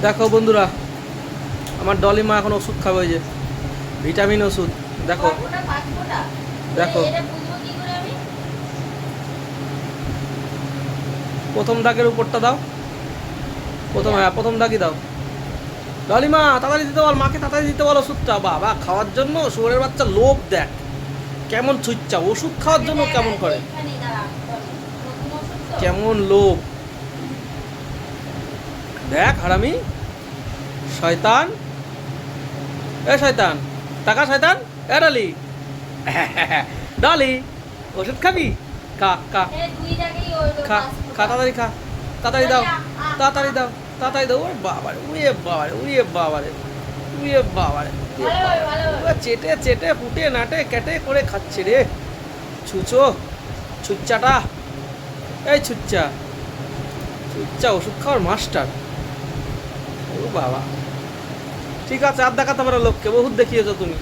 দেখো বন্ধুরা, আমার ডলি মা এখন ওষুধ খাবে, ওই যে ভিটামিন ওষুধ। দেখো দেখো, প্রথম দাগের উপরটা দাও। প্রথম দাগই দাও। ডলি মা তাড়াতাড়ি দিতে বল, মাকে তাড়াতাড়ি দিতে বল ওষুধটা। বাবা, খাওয়ার জন্য শুয়োরের বাচ্চা লোভ দেখ কেমন ছুচ্চা, ওষুধ খাওয়ার জন্য কেমন করে, কেমন লোভ দেখ। হারামি শয়তান, এ শয়তান, টাকা শয়তান। এ ডলি, ডলি ওষুধ খাবি? খা খা খা খা, তাড়াতাড়ি খা, তাড়াতাড়ি দাও, তাড়াতাড়ি দাও, তাড়াতাড়ি দাও। ওরে বাবারে, উড়িয়ে বাবারে, উড়িয়ে বাবারে, উড়িয়ে বাবারে, চেটে চেটে ফুটে নাটে কেটে করে খাচ্ছে রে ছুচো, ছুচ্চাটা। এই ছুচ্চা, ছুচ্চা ওষুধ খাওয়ার মাস্টার। ও বাবা, ঠিক আছে, আর দেখাতে পারো লোককে, বহুত দেখিয়েছো তুমি।